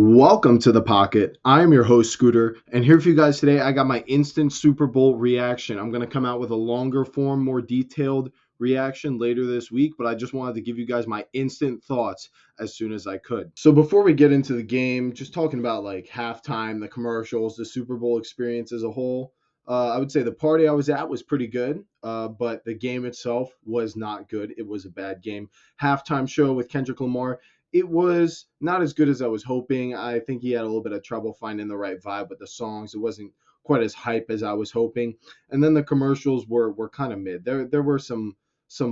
Welcome to the Pocket. I am your host, Scooter, and here for you guys today. I got my instant Super Bowl reaction. I'm going to come out with a longer form, more detailed reaction later this week, but I just wanted to give you guys my instant thoughts as soon as I could. So before we get into the game, just talking about like halftime, the commercials, the Super Bowl experience as a whole. I would say the party I was at was pretty good, but the game itself was not good. It was a bad game. Halftime show with Kendrick Lamar, it was not as good as I was hoping. I think he had a little bit of trouble finding the right vibe with the songs. It wasn't quite as hype as I was hoping. And then the commercials were kind of mid. There were some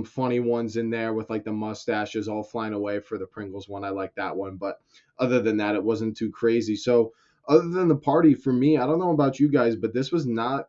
funny ones in there with like the mustaches all flying away for the Pringles one. I like that one, but other than that, it wasn't too crazy. So other than the party, for me, I don't know about you guys, but this was not.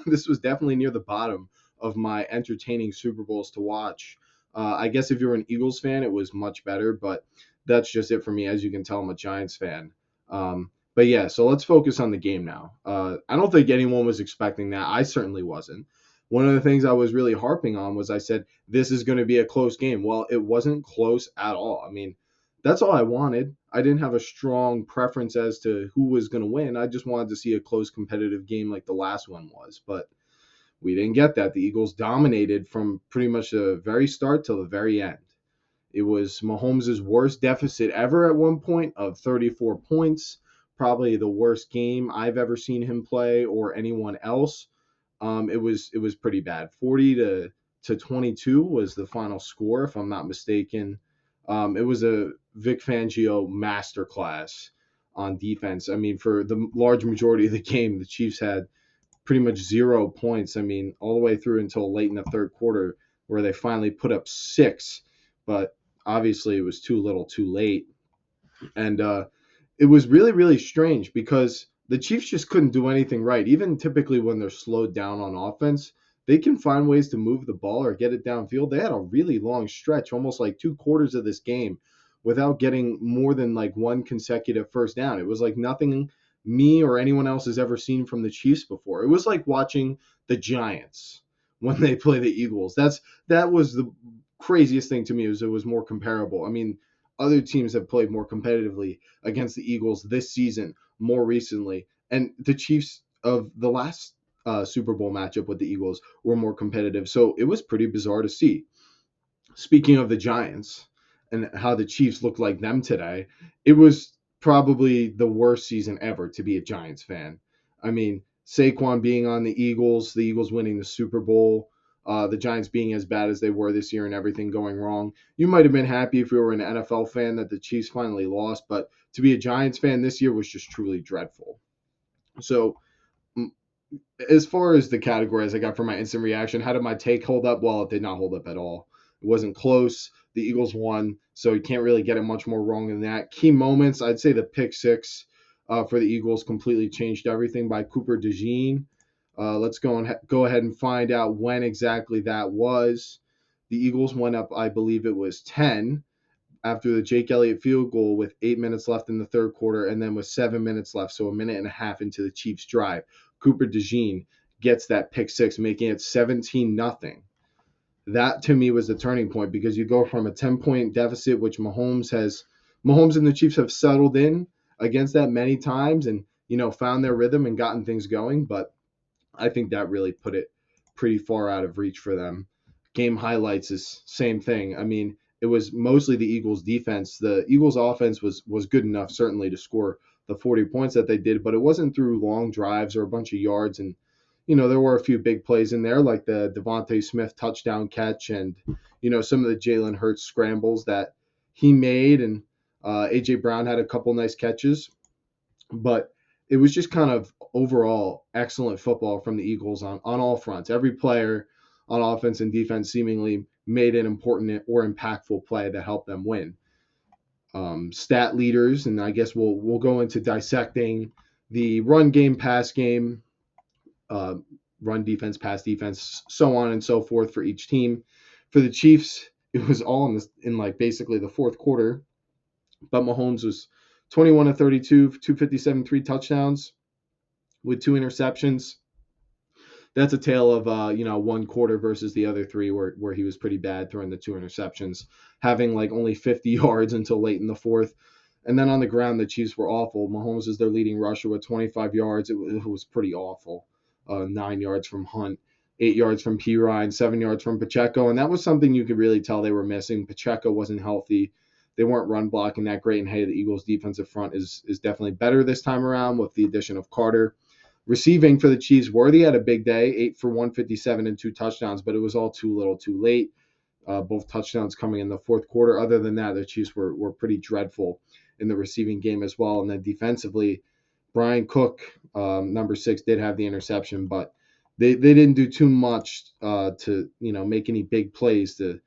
This was definitely near the bottom of my entertaining Super Bowls to watch. I guess if you're an Eagles fan, it was much better, but that's just it for me. As you can tell, I'm a Giants fan. But yeah, so let's focus on the game now. I don't think anyone was expecting that. I certainly wasn't. One of the things I was really harping on was I said, this is going to be a close game. Well, it wasn't close at all. I mean, that's all I wanted. I didn't have a strong preference as to who was going to win. I just wanted to see a close competitive game like the last one was. But we didn't get that. The Eagles dominated from pretty much the very start till the very end. It was Mahomes' worst deficit ever at one point of 34 points, probably the worst game I've ever seen him play or anyone else. It was pretty bad. 40 to 22 was the final score, if I'm not mistaken. It was a Vic Fangio masterclass on defense. I mean, for the large majority of the game, the Chiefs had pretty much 0 points. I mean, all the way through until late in the third quarter, where they finally put up 6. But obviously, it was too little, too late. And it was really, really strange because the Chiefs just couldn't do anything right. Even typically when they're slowed down on offense, they can find ways to move the ball or get it downfield. They had a really long stretch, almost like 2 quarters of this game, without getting more than like one consecutive first down. It was like nothing me or anyone else has ever seen from the Chiefs before. It was like watching the Giants when they play the Eagles. That was the craziest thing to me. Was it was more comparable. I mean, other teams have played more competitively against the Eagles this season more recently, and the Chiefs of the last Super Bowl matchup with the Eagles were more competitive. So it was pretty bizarre to see. Speaking of the Giants and how the Chiefs looked like them today, it was probably the worst season ever to be a Giants fan. I mean, Saquon being on the Eagles winning the Super Bowl, the Giants being as bad as they were this year and everything going wrong. You might have been happy if you were an NFL fan that the Chiefs finally lost, but to be a Giants fan this year was just truly dreadful. So, as far as the categories I got for my instant reaction, how did my take hold up? Well, it did not hold up at all. It wasn't close. The Eagles won, so you can't really get it much more wrong than that. Key moments, I'd say the pick six for the Eagles completely changed everything by Cooper DeJean. Let's go ahead and find out when exactly that was. The Eagles went up, I believe it was 10 after the Jake Elliott field goal with 8 minutes left in the third quarter, and then with 7 minutes left, so a minute and a half into the Chiefs' drive, Cooper DeJean gets that pick six, making it 17-0. That to me was the turning point because you go from a 10-point deficit, which Mahomes and the Chiefs have settled in against that many times and found their rhythm and gotten things going, but I think that really put it pretty far out of reach for them. Game highlights is same thing. I mean, it was mostly the Eagles defense. The Eagles offense was good enough certainly to score the 40 points that they did, but it wasn't through long drives or a bunch of yards. And there were a few big plays in there, like the Devontae Smith touchdown catch and some of the Jalen Hurts scrambles that he made, and AJ Brown had a couple nice catches, but it was just kind of overall excellent football from the Eagles on all fronts. Every player on offense and defense seemingly made an important or impactful play that helped them win. Stat leaders, and I guess we'll go into dissecting the run game, pass game, run defense, pass defense, so on and so forth for each team. For the Chiefs, it was all in like basically the fourth quarter, but Mahomes was 21 of 32, 257, 3 touchdowns with 2 interceptions. That's a tale of one quarter versus the other 3 where he was pretty bad throwing the 2 interceptions, having like only 50 yards until late in the fourth. And then on the ground, the Chiefs were awful. Mahomes is their leading rusher with 25 yards. It was pretty awful. 9 yards from Hunt, 8 yards from P. Ryan, 7 yards from Pacheco. And that was something you could really tell they were missing. Pacheco wasn't healthy. They weren't run blocking that great. And hey, the Eagles' defensive front is definitely better this time around with the addition of Carter. Receiving for the Chiefs, Worthy had a big day, 8 for 157 and 2 touchdowns, but it was all too little too late. Both touchdowns coming in the fourth quarter. Other than that, the Chiefs were pretty dreadful in the receiving game as well. And then defensively, Brian Cook, number 6, did have the interception, but they didn't do too much to make any big plays to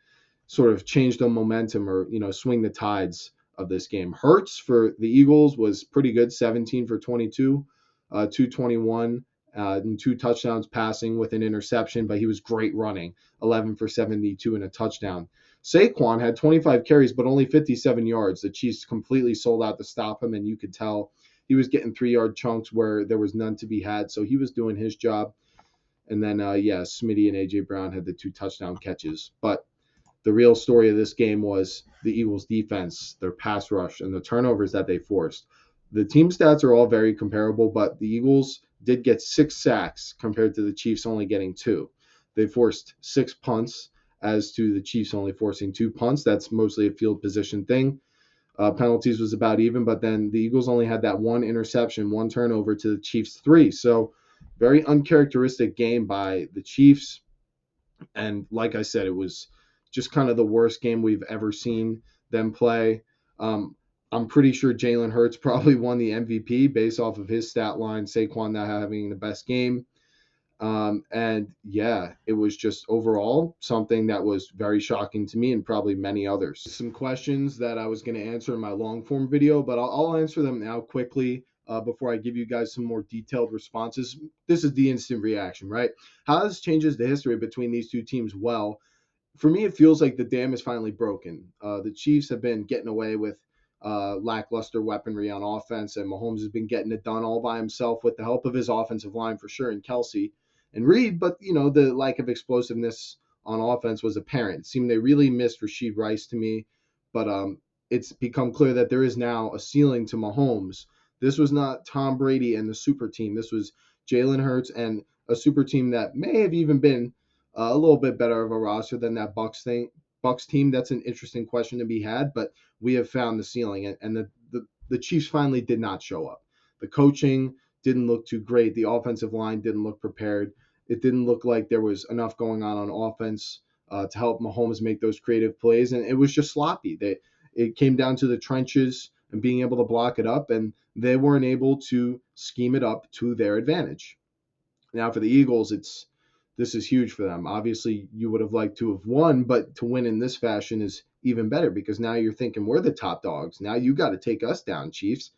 sort of change the momentum or swing the tides of this game. Hurts for the Eagles was pretty good, 17 for 22, 221, and 2 touchdowns passing with an interception, but he was great running, 11 for 72 and a touchdown. Saquon had 25 carries, but only 57 yards. The Chiefs completely sold out to stop him, and you could tell he was getting 3-yard chunks where there was none to be had, so he was doing his job. And then, Smitty and A.J. Brown had the 2 touchdown catches. But the real story of this game was the Eagles' defense, their pass rush, and the turnovers that they forced. The team stats are all very comparable, but the Eagles did get 6 sacks compared to the Chiefs only getting 2. They forced 6 punts as to the Chiefs only forcing 2 punts. That's mostly a field position thing. Penalties was about even, but then the Eagles only had that 1 interception, 1 turnover to the Chiefs' 3. So very uncharacteristic game by the Chiefs. And like I said, it was just kind of the worst game we've ever seen them play. I'm pretty sure Jalen Hurts probably won the MVP based off of his stat line, Saquon not having the best game. And yeah, it was just overall something that was very shocking to me and probably many others. Some questions that I was going to answer in my long form video, but I'll answer them now quickly before I give you guys some more detailed responses. This is the instant reaction, right? How this changes the history between these two teams? Well, for me, it feels like the dam is finally broken. The Chiefs have been getting away with lackluster weaponry on offense, and Mahomes has been getting it done all by himself with the help of his offensive line for sure, and Kelsey and Reed. But the lack of explosiveness on offense was apparent. It seemed they really missed Rashid Rice to me, but it's become clear that there is now a ceiling to Mahomes. This was not Tom Brady and the super team. This was Jalen Hurts and a super team that may have even been a little bit better of a roster than that Bucks team. That's an interesting question to be had, but we have found the ceiling, and the Chiefs finally did not show up. The coaching didn't look too great. The offensive line didn't look prepared. It didn't look like there was enough going on offense to help Mahomes make those creative plays, and it was just sloppy. It came down to the trenches and being able to block it up, and they weren't able to scheme it up to their advantage. Now for the Eagles, this is huge for them. Obviously, you would have liked to have won, but to win in this fashion is even better because now you're thinking we're the top dogs. Now you got to take us down, Chiefs.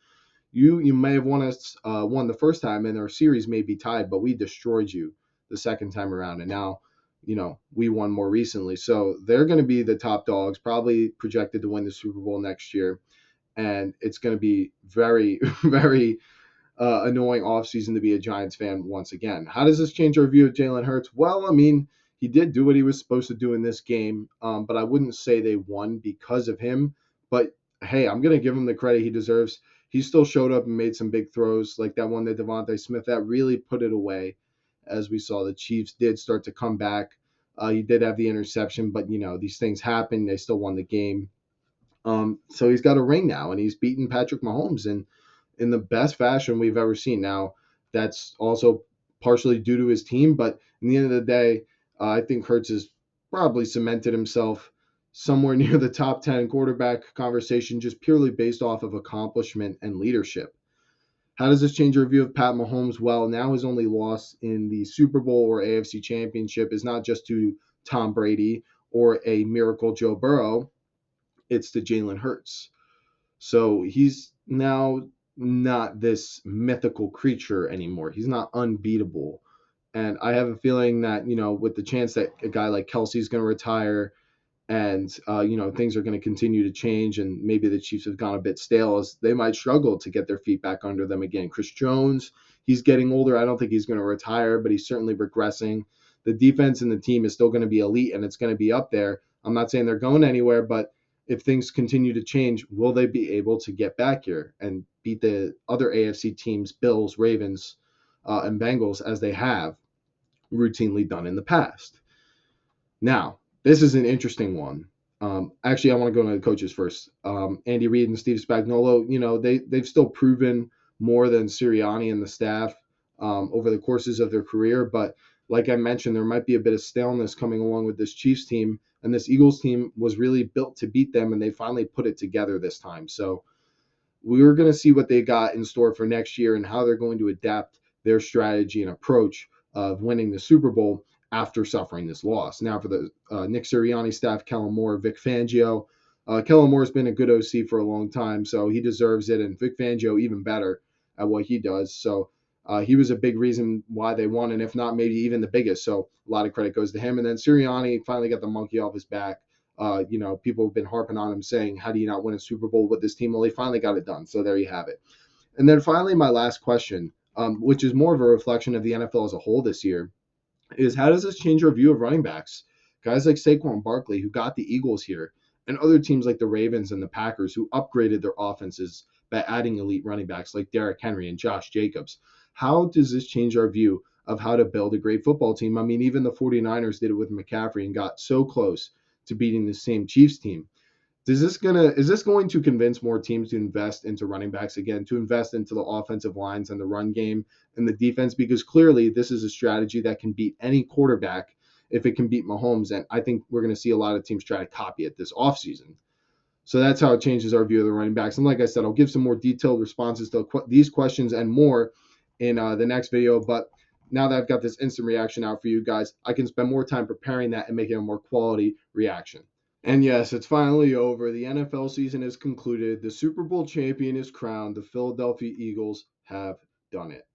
You may have won the first time, and our series may be tied, but we destroyed you the second time around, and now we won more recently. So they're going to be the top dogs, probably projected to win the Super Bowl next year, and it's going to be very, very annoying offseason to be a Giants fan once again. How does this change our view of Jalen Hurts? Well, I mean, he did do what he was supposed to do in this game, but I wouldn't say they won because of him. But hey, I'm going to give him the credit he deserves. He still showed up and made some big throws, like that one to Devontae Smith. That really put it away. As we saw, the Chiefs did start to come back. He did have the interception, but these things happen. They still won the game. So he's got a ring now, and he's beaten Patrick Mahomes in the best fashion we've ever seen. Now, that's also partially due to his team, but in the end of the day, I think Hurts has probably cemented himself somewhere near the top 10 quarterback conversation just purely based off of accomplishment and leadership. How does this change your view of Pat Mahomes? Well, now his only loss in the Super Bowl or AFC Championship is not just to Tom Brady or a miracle Joe Burrow, it's to Jalen Hurts. So he's now not this mythical creature anymore. He's not unbeatable. And I have a feeling that, with the chance that a guy like Kelsey's going to retire and, things are going to continue to change and maybe the Chiefs have gone a bit stale, as they might struggle to get their feet back under them again. Chris Jones, he's getting older. I don't think he's going to retire, but he's certainly regressing. The defense and the team is still going to be elite and it's going to be up there. I'm not saying they're going anywhere, but if things continue to change, will they be able to get back here and beat the other AFC teams, Bills, Ravens, and Bengals, as they have routinely done in the past? Now, this is an interesting one. Actually, I want to go to the coaches first. Andy Reid and Steve Spagnuolo, they've still proven more than Sirianni and the staff over the courses of their career. But like I mentioned, there might be a bit of staleness coming along with this Chiefs team. And this Eagles team was really built to beat them, and they finally put it together this time. So we're going to see what they got in store for next year and how they're going to adapt their strategy and approach of winning the Super Bowl after suffering this loss. Now, for the Nick Sirianni staff, Kellen Moore, Vic Fangio. Kellen Moore's been a good OC for a long time, so he deserves it, and Vic Fangio even better at what he does. So he was a big reason why they won, and if not, maybe even the biggest. So a lot of credit goes to him. And then Sirianni finally got the monkey off his back. People have been harping on him saying, how do you not win a Super Bowl with this team? Well, they finally got it done. So there you have it. And then finally, my last question, which is more of a reflection of the NFL as a whole this year, is how does this change our view of running backs? Guys like Saquon Barkley, who got the Eagles here, and other teams like the Ravens and the Packers, who upgraded their offenses by adding elite running backs like Derrick Henry and Josh Jacobs. How does this change our view of how to build a great football team? I mean, even the 49ers did it with McCaffrey and got so close to beating the same Chiefs team. Is this going to convince more teams to invest into running backs again, to invest into the offensive lines and the run game and the defense? Because clearly this is a strategy that can beat any quarterback if it can beat Mahomes. And I think we're going to see a lot of teams try to copy it this offseason. So that's how it changes our view of the running backs. And like I said, I'll give some more detailed responses to these questions and more in the next video. But now that I've got this instant reaction out for you guys, I can spend more time preparing that and making a more quality reaction. And yes, it's finally over. The NFL season is concluded. The Super Bowl champion is crowned. The Philadelphia Eagles have done it.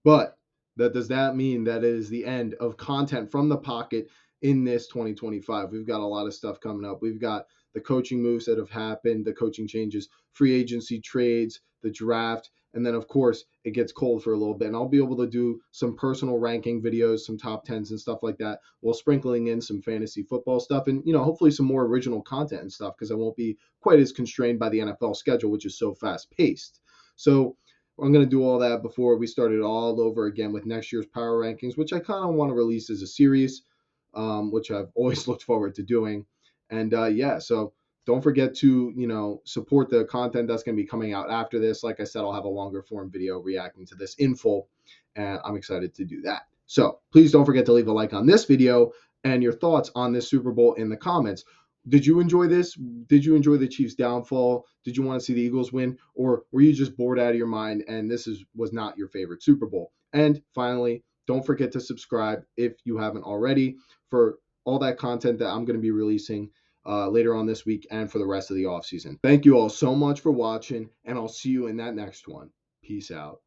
But does that mean that it is the end of content from the pocket in this 2025? We've got a lot of stuff coming up. We've got the coaching moves that have happened, the coaching changes, free agency trades, the draft, and then, of course, it gets cold for a little bit. And I'll be able to do some personal ranking videos, some top tens and stuff like that, while sprinkling in some fantasy football stuff and, hopefully some more original content and stuff, because I won't be quite as constrained by the NFL schedule, which is so fast-paced. So I'm going to do all that before we start it all over again with next year's power rankings, which I kind of want to release as a series, which I've always looked forward to doing. And so don't forget to, support the content that's going to be coming out after this. Like I said, I'll have a longer form video reacting to this in full, and I'm excited to do that. So please don't forget to leave a like on this video and your thoughts on this Super Bowl in the comments. Did you enjoy this? Did you enjoy the Chiefs' downfall? Did you want to see the Eagles win? Or were you just bored out of your mind and this was not your favorite Super Bowl? And finally, don't forget to subscribe if you haven't already for all that content that I'm going to be releasing later on this week and for the rest of the offseason. Thank you all so much for watching, and I'll see you in that next one. Peace out.